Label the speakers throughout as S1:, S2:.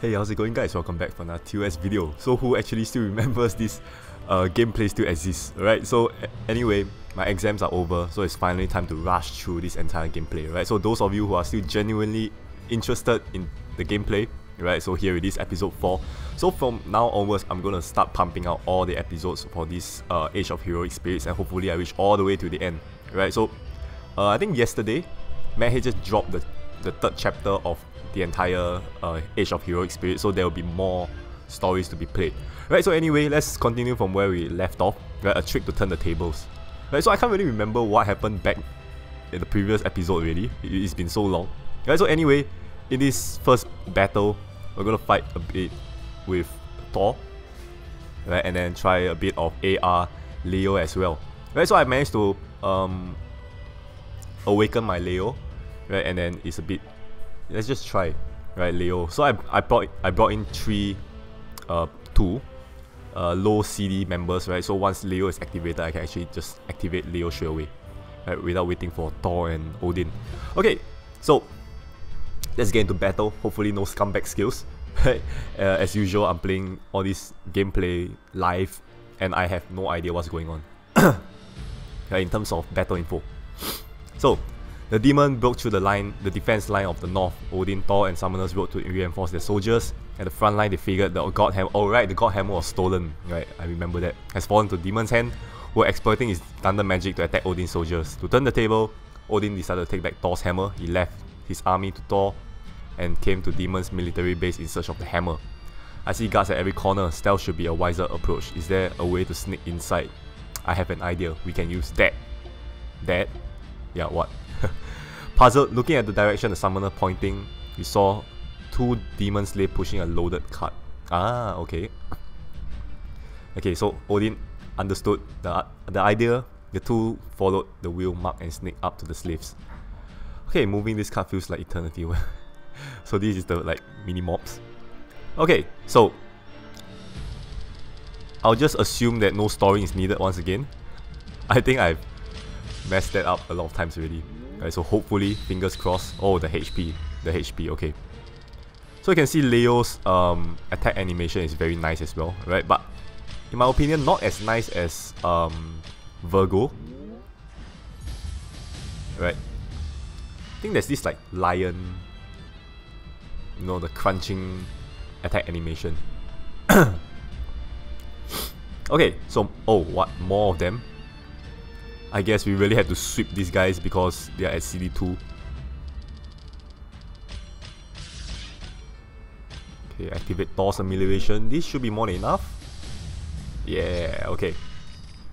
S1: Hey, how's it going guys? Welcome back for another TOS video. So who actually still remembers this gameplay still exists, right? So anyway, my exams are over, so it's finally time to rush through this entire gameplay, right? So those of you who are still genuinely interested in the gameplay, right? So here it is, episode 4. So from now onwards, I'm gonna start pumping out all the episodes for this Age of Heroic Spirits, and hopefully I reach all the way to the end, right? So I think yesterday, Matt just dropped the third chapter of the entire Age of Heroic Spirit, so there will be more stories to be played. Right, so anyway, let's continue from where we left off. Right, a trick to turn the tables. Right, so I can't really remember what happened back in the previous episode really. It's been so long. Right, so anyway, in this first battle, we're gonna fight a bit with Thor. Right, and then try a bit of AR Leo as well. Right, so I managed to awaken my Leo. Right, and then it's a bit. Let's just try, right, Leo. So I brought in two low CD members, right? So once Leo is activated, I can actually just activate Leo straight away, right, without waiting for Thor and Odin. Okay, so let's get into battle. Hopefully no scumbag skills. Right? As usual, I'm playing all this gameplay live, and I have no idea what's going on. Right, in terms of battle info. So the demon broke through the defense line of the north. Odin, Thor, and summoners rode to reinforce their soldiers. At the front line, they figured the God Hammer. Oh right, the God Hammer was stolen. Right, I remember that. Has fallen to demon's hand, who were exploiting his thunder magic to attack Odin's soldiers. To turn the table, Odin decided to take back Thor's hammer. He left his army to Thor and came to demon's military base in search of the hammer. I see guards at every corner. Stealth should be a wiser approach. Is there a way to sneak inside? I have an idea. We can use that. That? Yeah, what? Puzzled, looking at the direction the summoner pointing, we saw two demon slaves pushing a loaded cart. Ah, okay. Okay, so Odin understood the idea. The two followed the wheel mark and sneaked up to the slaves. Okay, moving this cart feels like eternity. So this is the like mini mobs. Okay, so I'll just assume that no story is needed once again. I think I've messed that up a lot of times already. Right, so hopefully, fingers crossed. Oh, the HP, okay. So you can see Leo's attack animation is very nice as well, right? But in my opinion, not as nice as Virgo. Right? I think there's this like lion, you know, the crunching attack animation. Okay, so what? More of them. I guess we really had to sweep these guys because they are at CD2. Okay, activate Thor's amelioration. This should be more than enough. Yeah, okay.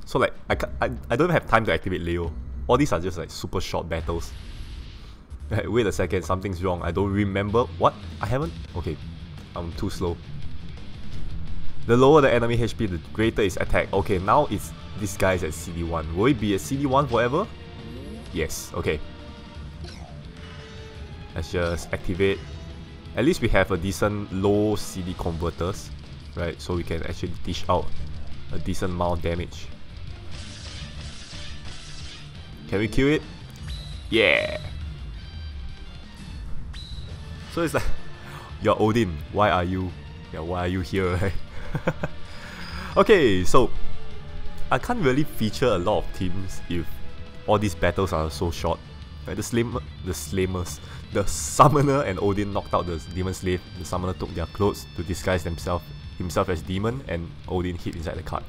S1: So like, I don't have time to activate Leo. All these are just like super short battles. Right, wait a second, something's wrong. I don't remember. What? I haven't? Okay, I'm too slow. The lower the enemy HP, the greater its attack. Okay, now it's this guy's at CD1. Will it be at CD1 forever? Yes, okay. Let's just activate. At least we have a decent low CD converters, right? So we can actually dish out a decent amount of damage. Can we kill it? Yeah! So it's like, you're Odin, why are you here, right? Okay, so I can't really feature a lot of teams if all these battles are so short. Right, the summoner and Odin knocked out the demon slave. The summoner took their clothes to disguise himself as demon, and Odin hid inside the cart.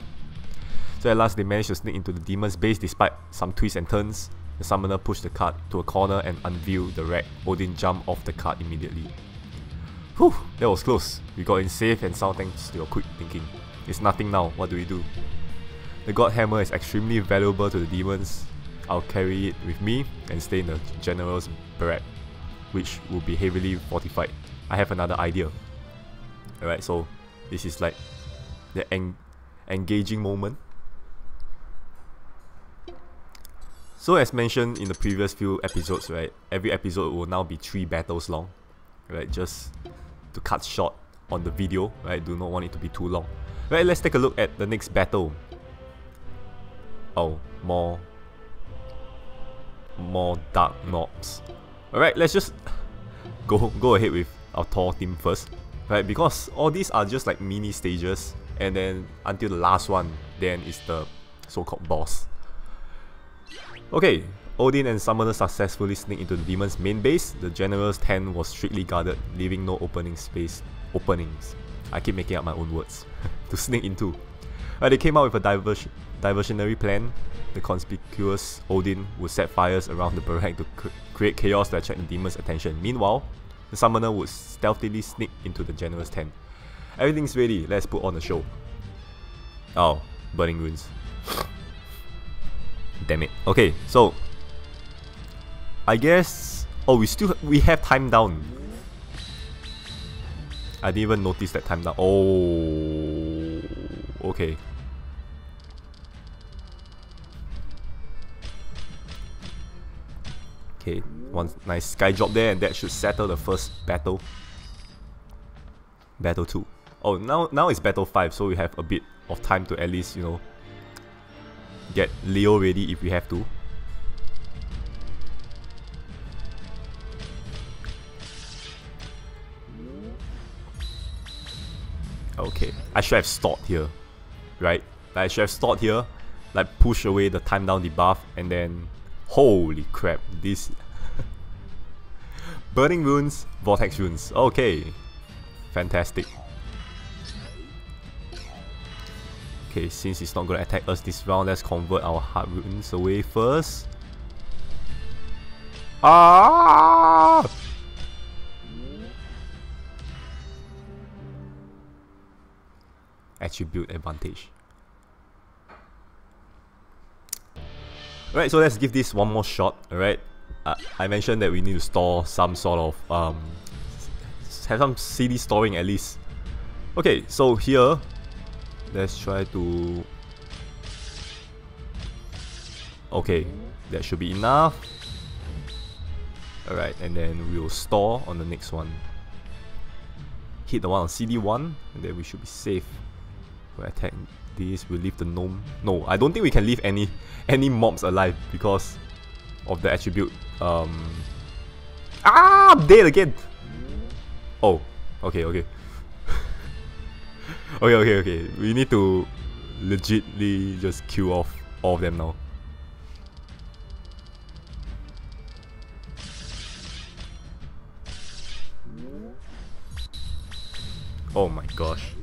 S1: So at last they managed to sneak into the demon's base despite some twists and turns. The summoner pushed the cart to a corner and unveiled the rack. Odin jumped off the cart immediately. Whew, that was close. We got in safe and sound thanks to your quick thinking. It's nothing now, what do we do? The God Hammer is extremely valuable to the demons. I'll carry it with me and stay in the general's barrack, which will be heavily fortified. I have another idea. Alright, so this is like the engaging moment. So as mentioned in the previous few episodes, right, every episode will now be 3 battles long, right, just to cut short on the video, right, do not want it to be too long. Right, let's take a look at the next battle. Oh, more more dark mobs. Alright, let's just go ahead with our Thor team first. Right, because all these are just like mini stages, and then until the last one, then is the so-called boss. Okay, Odin and Summoner successfully sneak into the demon's main base. The general's tent was strictly guarded, leaving no openings. I keep making up my own words to sneak into. They came out with a diversionary plan. The conspicuous Odin would set fires around the barrack to create chaos to attract the demon's attention. Meanwhile, the summoner would stealthily sneak into the general's tent. Everything's ready, let's put on the show. Oh, burning runes. Damn it. Okay, so I guess we have time down. I didn't even notice that time down. Oh, okay. Okay, one nice sky drop there, and that should settle the first battle. Battle 2. Oh, now it's battle 5, so we have a bit of time to at least, you know, get Leo ready if we have to. Okay, I should have stopped here, right? Like, I should have stopped here, like push away the time down debuff, and then holy crap, this burning runes, vortex runes. Okay, fantastic. Okay, since he's not gonna attack us this round, let's convert our heart runes away first. Ah! Attribute advantage. Alright, so let's give this one more shot. Alright, I mentioned that we need to store some sort of have some CD storing at least. Okay, so here let's try to... Okay, that should be enough. Alright, and then we will store on the next one. Hit the one on CD1, and then we should be safe. We'll attack this, we'll leave the gnome. No, I don't think we can leave any mobs alive because of the attribute. I'm dead again! Oh, okay. Okay. We need to legitly just kill off all of them now. Oh my gosh.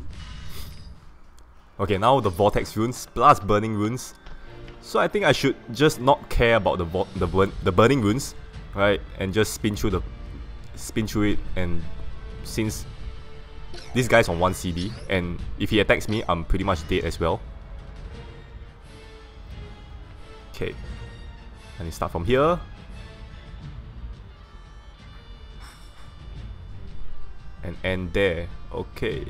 S1: Okay, now the vortex runes plus burning runes. So I think I should just not care about the burning runes, right? And just spin through it. And since this guy's on 1 CD, and if he attacks me, I'm pretty much dead as well. Okay, and start from here. And end there. Okay.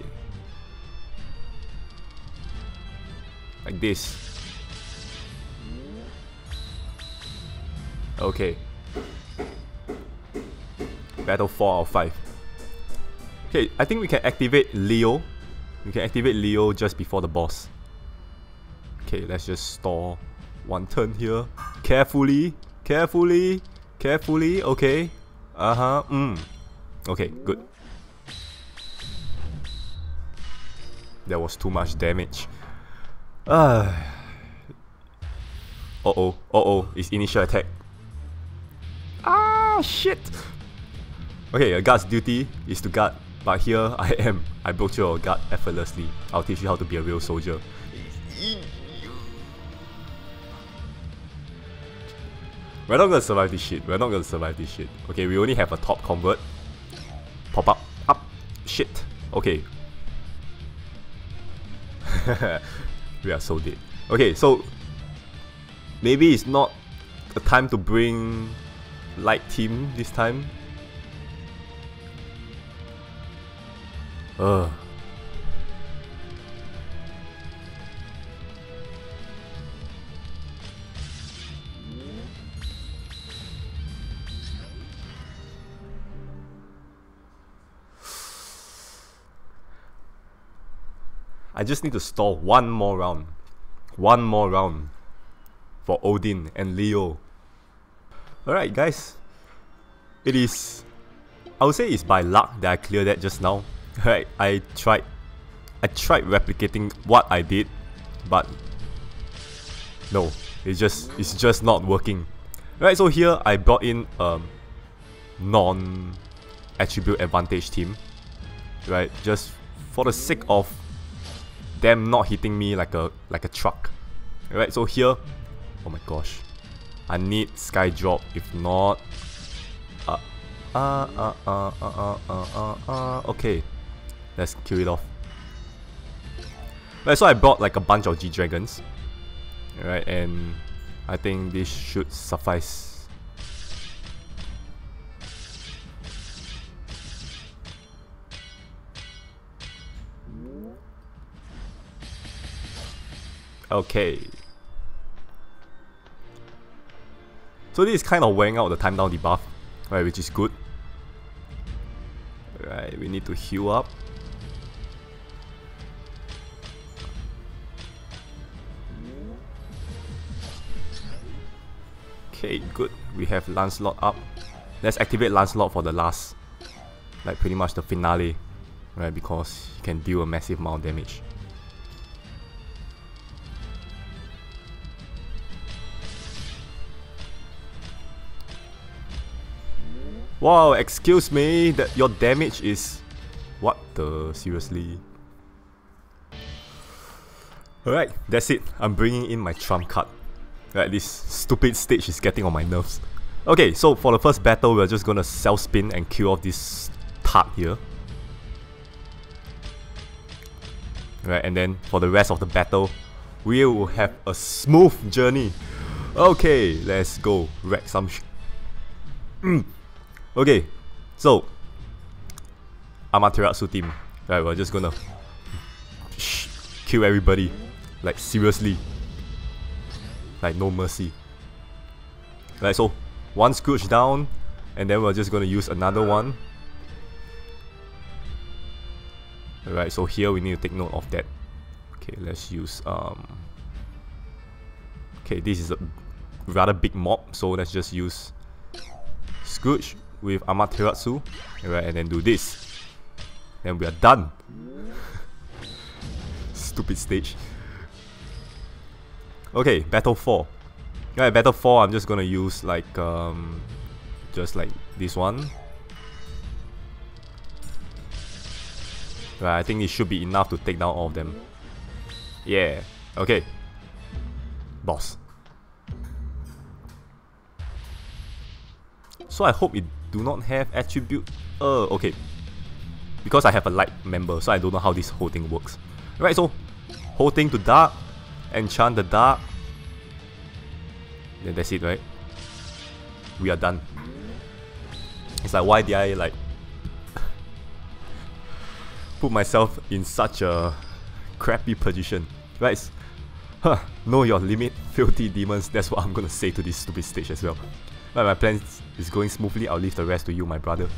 S1: Like this. Okay. Battle 4 out of 5. Okay, I think we can activate Leo. We can activate Leo just before the boss. Okay, let's just store one turn here. Carefully. Okay. Okay, good. That was too much damage. It's initial attack. Ah, shit! Okay, a guard's duty is to guard, but here I broke your guard effortlessly. I'll teach you how to be a real soldier. We're not gonna survive this shit. Okay, we only have a top convert. Pop up. Shit. Okay. We are so dead. Okay, so maybe it's not a time to bring light team this time. I just need to stall one more round for Odin and Leo. Alright guys, it is, I would say it's by luck that I cleared that just now. Alright, I tried replicating what I did, but no, it's just not working. Right, so here I brought in non-attribute advantage team, right? Just for the sake of them not hitting me like a truck. Right, so here, oh my gosh, I need sky drop. If not, okay, let's kill it off. Right, so I brought like a bunch of G-Dragons. Right, and I think this should suffice. Okay. So this is kind of wearing out the time down debuff, right, which is good. Right, we need to heal up. Okay, good. We have Lancelot up. Let's activate Lancelot for the last, like pretty much the finale, right? Because he can deal a massive amount of damage. Wow, excuse me, that your damage is... What the... Seriously? Alright, that's it. I'm bringing in my trump card. Right, this stupid stage is getting on my nerves. Okay, so for the first battle, we're just gonna self-spin and kill off this tart here. Right, and then for the rest of the battle, we will have a smooth journey. Okay, let's go. Wreck some Okay, so Amaterasu team. Right, we're just gonna kill everybody. Like, seriously. Like, no mercy. Right, so one Scourge down, and then we're just gonna use another one. Alright, so here we need to take note of that. Okay, let's use okay, this is a rather big mob, so let's just use Scourge with Amaterasu. Alright, and then do this. Then we are done. Stupid stage. Okay, battle 4. Alright, battle 4, I'm just gonna use like just like this one. Right, I think it should be enough to take down all of them. Yeah, okay. Boss. So I hope it do not have attribute. Okay. Because I have a light member, so I don't know how this whole thing works. Right, so whole thing to dark, enchant the dark. Then that's it, right? We are done. It's like, why did I like put myself in such a crappy position? Right? Huh, know your limit, filthy demons. That's what I'm gonna say to this stupid stage as well. Right, my plan is going smoothly. I'll leave the rest to you, my brother.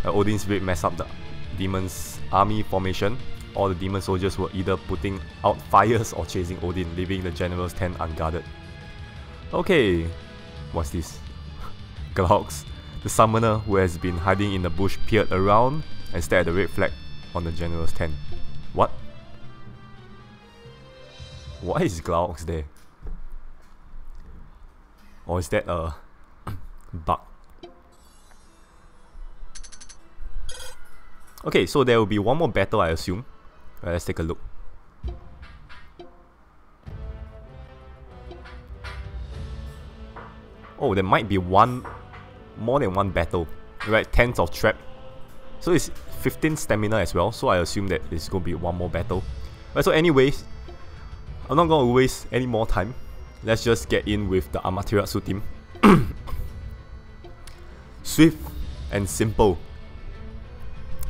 S1: Odin's raid messed up the demons' army formation. All the demon soldiers were either putting out fires or chasing Odin, leaving the general's tent unguarded. Okay, what's this? Glaucs, the summoner who has been hiding in the bush, peered around and stared at the red flag on the general's tent. What? Why is Glaucs there? Or is that a bug? Okay, so there will be one more battle, I assume. Right, let's take a look. Oh, there might be more than one battle. Right, 10th of trap. So it's 15 stamina as well, so I assume that it's going to be one more battle. Right, so anyways, I'm not going to waste any more time. Let's just get in with the Amaterasu team. Swift and simple.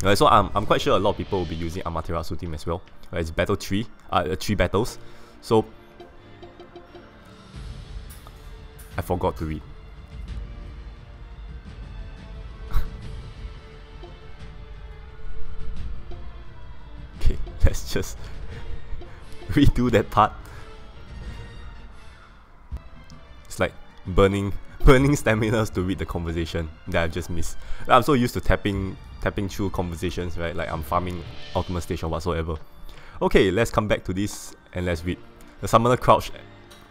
S1: Right, so I'm quite sure a lot of people will be using Amaterasu team as well. Right, it's battle 3, 3 battles. So I forgot to read. Okay, let's just redo that part. It's like burning burning stamina to read the conversation that I just missed. I'm so used to tapping through conversations, right? Like I'm farming ultimate stage or whatsoever. Okay, let's come back to this and let's read. The summoner crouched,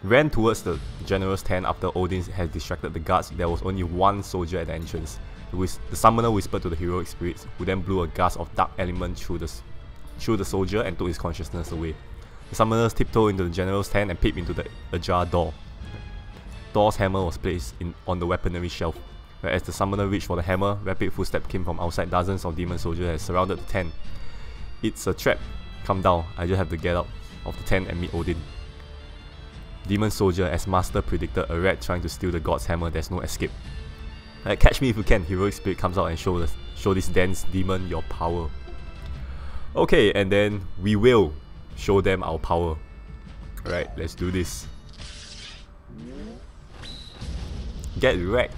S1: ran towards the general's tent after Odin had distracted the guards. There was only one soldier at the entrance. The summoner whispered to the heroic spirits, who then blew a gust of dark element through the soldier and took his consciousness away. The summoners tiptoed into the general's tent and peeped into the ajar door. Thor's hammer was placed on the weaponry shelf. As the summoner reached for the hammer, rapid footsteps came from outside. Dozens of demon soldiers had surrounded the tent. It's a trap. Come down. I just have to get out of the tent and meet Odin. Demon soldier, as master predicted, a rat trying to steal the god's hammer. There's no escape. Catch me if you can. Heroic spirit comes out and show this dense demon your power. Okay, and then we will show them our power. Alright, let's do this. Get wrecked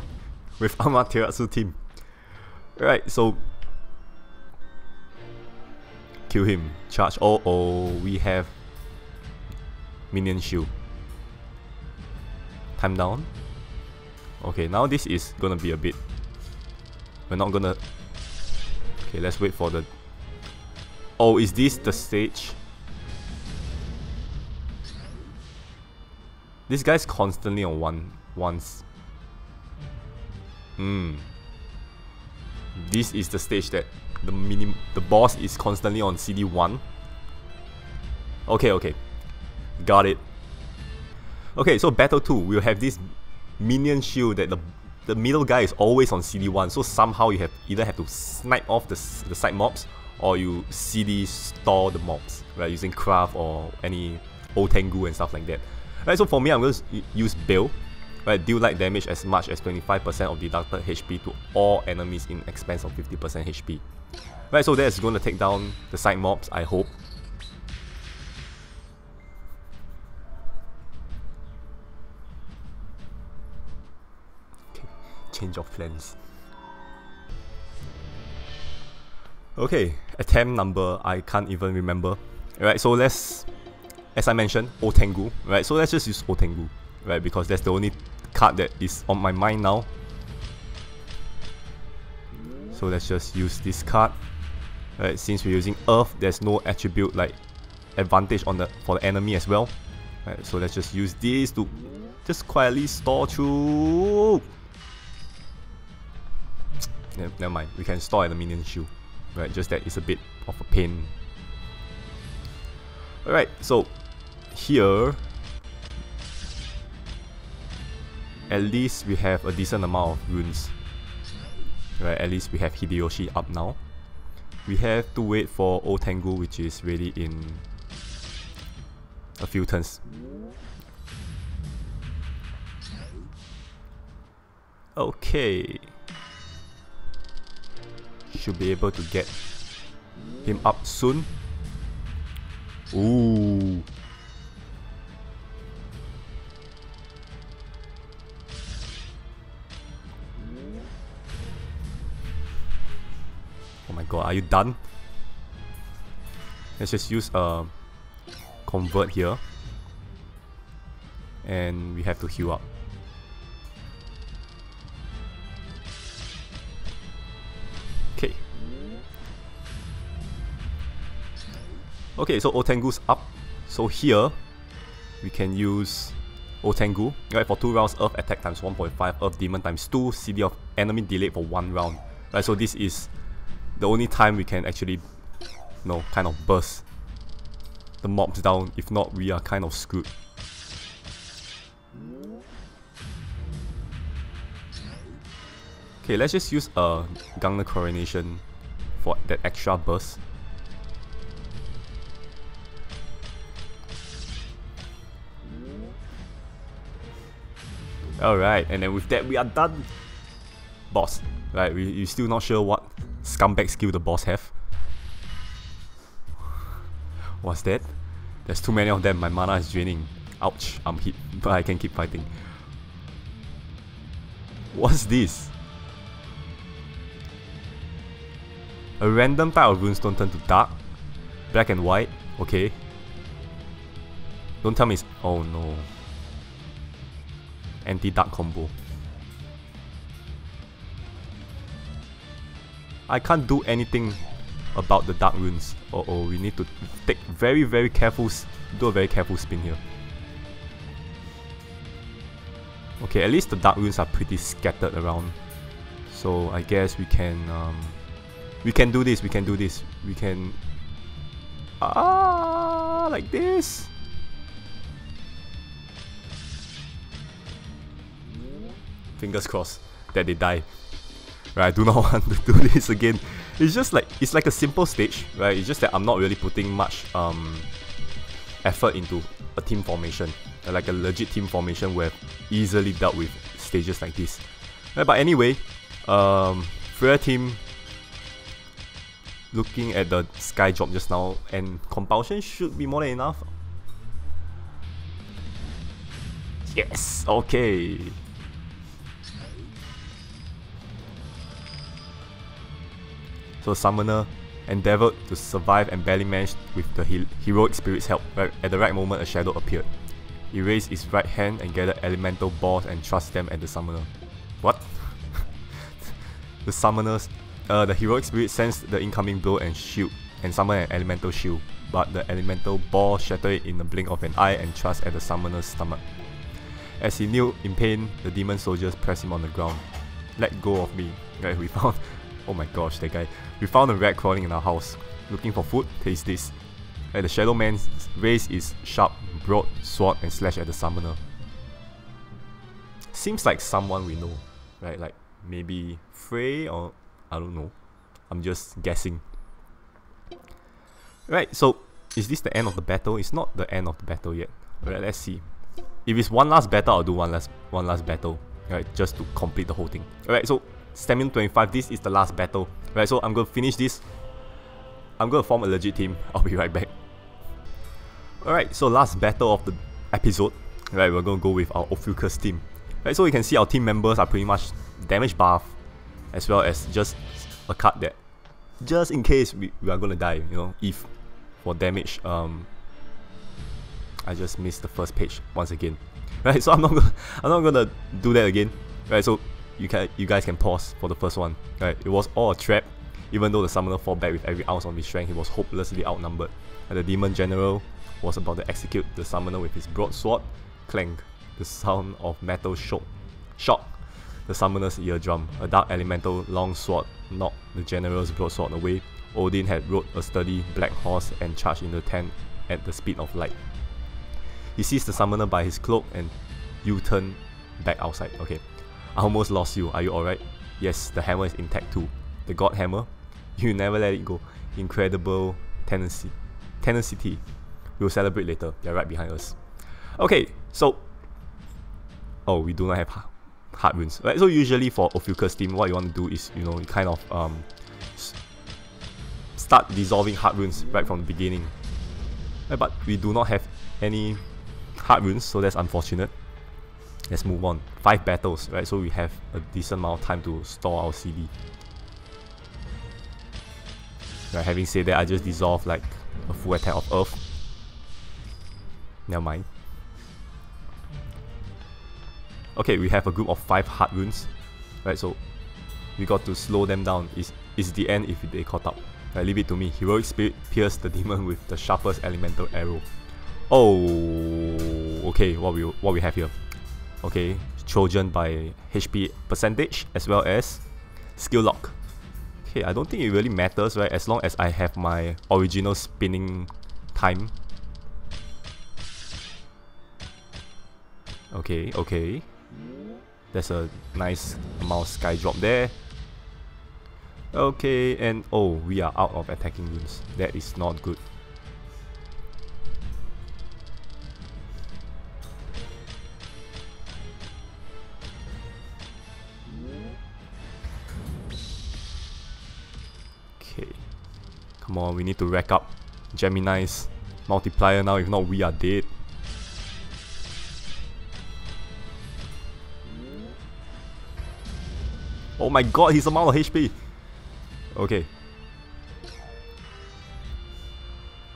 S1: with Amaterasu team. Alright, so kill him. Charge. Oh, we have minion shield. Time down. Okay, now this is gonna be a bit. We're not gonna. Okay, let's wait for the. Oh, is this the stage? This guy's constantly on once. This is the stage that the boss is constantly on CD1. Okay. Got it. Okay, so battle 2, we'll have this minion shield that the middle guy is always on CD1, so somehow you either have to snipe off the side mobs or you CD store the mobs, right, using craft or any Otengu and stuff like that. Right, so for me, I'm going to use Bale. Right, deal light damage as much as 25% of deducted HP to all enemies in expense of 50% HP. Right, so that's going to take down the side mobs, I hope. Okay, change of plans. Okay, attempt number, I can't even remember. Right, so let's, as I mentioned, Otengu. Right, so let's just use Otengu. Right, because that's the only card that is on my mind now. So let's just use this card. Right, since we're using Earth, there's no attribute like advantage for the enemy as well. Right, so let's just use this to just quietly store through. Never mind, we can store at the minion shield. Right, just that it's a bit of a pain. Alright, so here at least we have a decent amount of runes. Right, at least we have Hideyoshi up now. We have to wait for Otengu, which is ready in a few turns. Okay. Should be able to get him up soon. Ooh. Oh my god, are you done? Let's just use a convert here. And we have to heal up. Okay. Okay, so Otengu's up. So here, we can use Otengu. Right, for 2 rounds, Earth attack times 1.5, Earth demon times 2, CD of enemy delayed for 1 round. Right, so this is the only time we can actually, kind of burst the mobs down. If not, we are kind of screwed. Okay, let's just use a Gangner Coronation for that extra burst. Alright, and then with that we are done. Boss. Right, we're still not sure what scumbag skill the boss have. What's that? There's too many of them, my mana is draining. Ouch, I'm hit, but I can keep fighting. What's this? A random type of runestone turn to dark. Black and white, okay. Don't tell me it's... oh no. Anti-dark combo. I can't do anything about the dark runes. Uh-oh, we need to take very careful, do a very careful spin here. Okay, at least the dark runes are pretty scattered around. So I guess we can do this, we can like this. Fingers crossed that they die. Right, I do not want to do this again. It's just like, it's like a simple stage, right? It's just that I'm not really putting much effort into a team formation. Like a legit team formation where I've easily dealt with stages like this. Right, but anyway, Freya team, looking at the sky drop just now, and compulsion should be more than enough. Yes, okay. So Summoner endeavoured to survive and barely managed with the heroic spirit's help. Right at the right moment, a shadow appeared. He raised his right hand and gathered elemental balls and thrust them at the Summoner. What? The Summoners, the heroic spirit sensed the incoming blow and shield, and summoned an elemental shield, but the elemental ball shattered it in the blink of an eye and thrust at the Summoner's stomach. As he kneeled in pain, the demon soldiers pressed him on the ground. Let go of me. Right, we found... Oh my gosh, that guy. We found a rat crawling in our house. Looking for food? Taste this. And the Shadow Man raised his sharp, broad sword and slashed at the Summoner. Seems like someone we know, right? Like maybe Frey, or I don't know. I'm just guessing. Right, so is this the end of the battle? It's not the end of the battle yet. Alright, let's see. If it's one last battle, I'll do one last battle. Right, just to complete the whole thing. Alright, so Stamina 25, this is the last battle. Right, so I'm gonna finish this. I'm gonna form a legit team. I'll be right back. Alright, so last battle of the episode. Right, we're gonna go with our Ophiuchus team. Right, so you can see our team members are pretty much damage buff, as well as just a card that, just in case we are gonna die, you know, if for damage, I just missed the first page once again. Right, so I'm not gonna do that again. Right, so you guys can pause for the first one. Right, it was all a trap. Even though the Summoner fought back with every ounce of his strength, he was hopelessly outnumbered. And the Demon General was about to execute the Summoner with his broadsword. Clank. The sound of metal shock the Summoner's eardrum. A dark elemental longsword knocked the General's broadsword away. Odin had rode a sturdy black horse and charged into the tent at the speed of light. He seized the Summoner by his cloak and U-turned back outside. Okay. I almost lost you. Are you alright? Yes, the hammer is intact too. The God Hammer. You never let it go. Incredible tenacity. We'll celebrate later. They're right behind us. Okay, so... Oh, we do not have hard runes. Right, so usually for Ophiuchus team, what you want to do is, you know, you kind of start dissolving hard runes right from the beginning. Right, but we do not have any hard runes, so that's unfortunate. Let's move on. 5 battles, right? So we have a decent amount of time to store our CD. Right, having said that, I just dissolved like a full attack of Earth. Never mind. Okay, we have a group of 5 hard runes. Right, so we got to slow them down. It's the end if they caught up. Right, leave it to me. Heroic Spirit pierced the demon with the sharpest elemental arrow. Oh, okay, what we have here. Okay, Trojan by HP percentage as well as skill lock. Okay, I don't think it really matters, right? As long as I have my original spinning time. Okay, okay. There's a nice amount of sky drop there. Okay, and oh, we are out of attacking runes. That is not good. Okay. Come on, we need to rack up Gemini's multiplier now, if not we are dead. Oh my god, his amount of HP! Okay.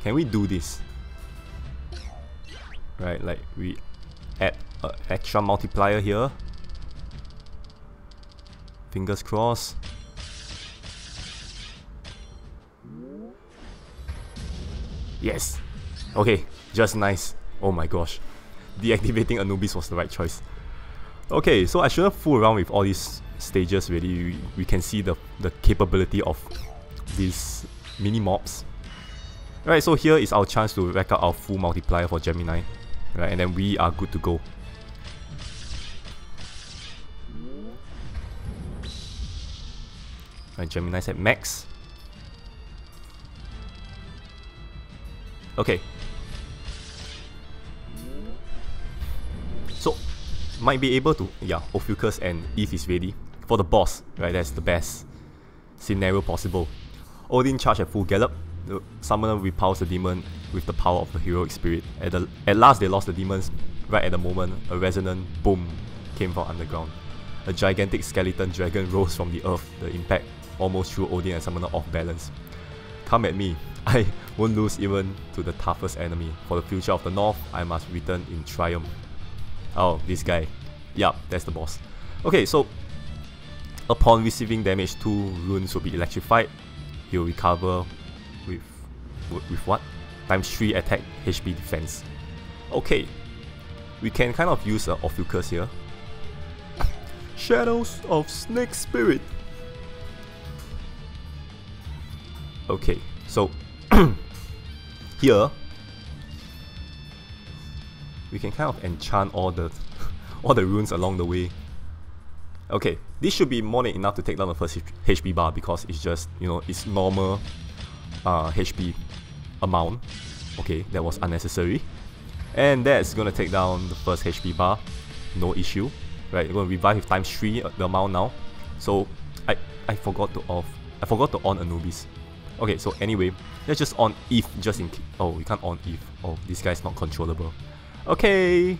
S1: Can we do this? Right, like we add an extra multiplier here. Fingers crossed. Yes. Okay, just nice. Oh my gosh. Deactivating Anubis was the right choice. Okay, so I shouldn't fool around with all these stages really. We can see the capability of these mini mobs. Alright, so here is our chance to rack up our full multiplier for Gemini. Right, and then we are good to go. Right, Gemini's at max. Okay. So, might be able to, yeah, Ophiuchus and Eve is ready. For the boss, right, that's the best scenario possible. Odin charged at full gallop. The summoner repulsed the demon with the power of the heroic spirit. At last they lost the demons. Right at the moment, a resonant boom came from underground. A gigantic skeleton dragon rose from the earth. The impact almost threw Odin and summoner off balance. Come at me. I won't lose even to the toughest enemy. For the future of the North, I must return in triumph. Oh, this guy. Yup, that's the boss. Okay, so upon receiving damage, 2 runes will be electrified. He'll recover with what? ×3 attack HP defense. Okay, we can kind of use Ophiuchus here. Shadows of Snake Spirit. Okay, so here we can kind of enchant all the runes along the way. Okay, this should be more than enough to take down the first HP bar because it's just, you know, it's normal HP amount. Okay, that was unnecessary. And that's gonna take down the first HP bar, no issue. Right, we're gonna revive with ×3 the amount now. So I forgot to on Anubis. Okay, so anyway, let's just on Eve just in case. Oh, we can't on Eve. Oh, this guy's not controllable. Okay.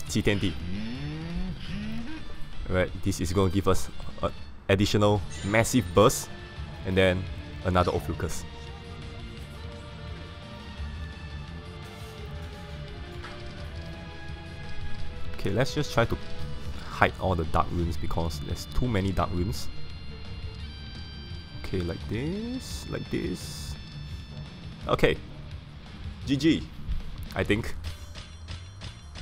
S1: TNT. Alright, this is going to give us an additional massive burst. And then another Ophiuchus. Okay, let's just try to hide all the dark runes because there's too many dark runes. Okay, like this, like this. Okay, GG. I think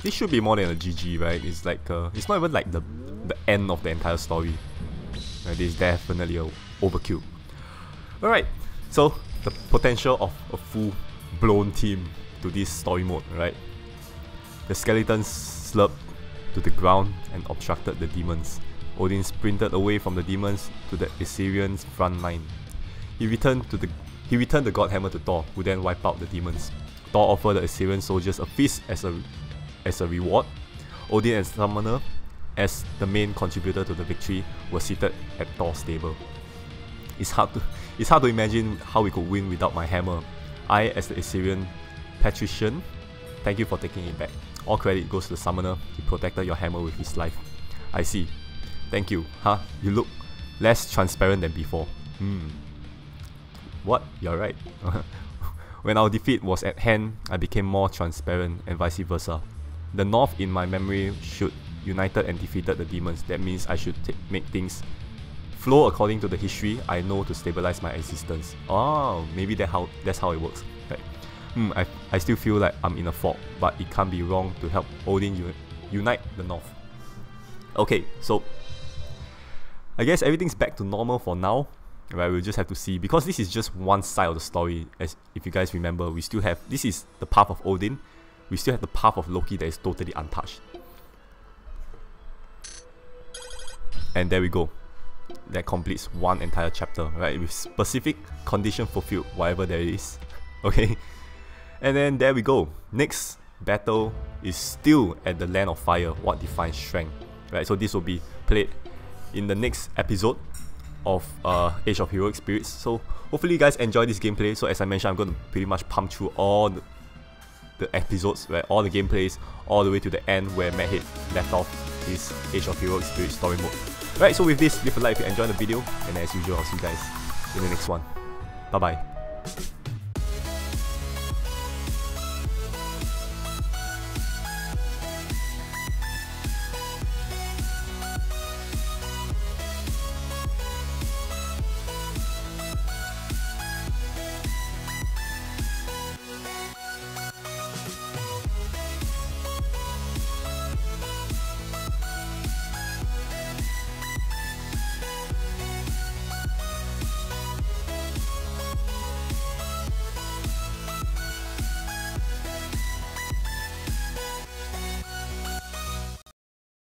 S1: this should be more than a GG, right? It's like it's not even like the end of the entire story. Right, this is definitely a overkill. All right, so the potential of a full-blown team to this story mode, right? The skeletons slurped to the ground and obstructed the demons. Odin sprinted away from the demons to the Assyrians' front line. He returned the god hammer to Thor, who then wiped out the demons. Thor offered the Assyrian soldiers a feast as a reward. Odin and Summoner, as the main contributor to the victory, were seated at Thor's table. It's hard to imagine how we could win without my hammer. I, as the Assyrian patrician, thank you for taking it back. All credit goes to the Summoner. He protected your hammer with his life. I see. Thank you. Huh? You look less transparent than before. What? You're right. When our defeat was at hand, I became more transparent and vice versa. The North, in my memory, should united and defeated the demons. That means I should make things flow according to the history I know to stabilize my existence. Oh, maybe that's how it works. Right. I still feel like I'm in a fog, but it can't be wrong to help Odin unite the North. Okay, so I guess everything's back to normal for now. Right, we'll just have to see, because this is just one side of the story. As if you guys remember, we still have, this is the path of Odin. We still have the path of Loki that is totally untouched. And there we go. That completes one entire chapter, right? With specific condition fulfilled, whatever there is. Okay. And then there we go. Next battle is still at the Land of Fire. What defines strength? Right. So this will be played in the next episode of Age of Heroic Spirits. So hopefully you guys enjoy this gameplay. So as I mentioned, I'm going to pretty much pump through all the episodes, right? All the gameplays, all the way to the end where Madhead left off his Age of Heroic Spirits story mode. Right, so with this, leave a like if you enjoyed the video, and as usual, I'll see you guys in the next one. Bye bye.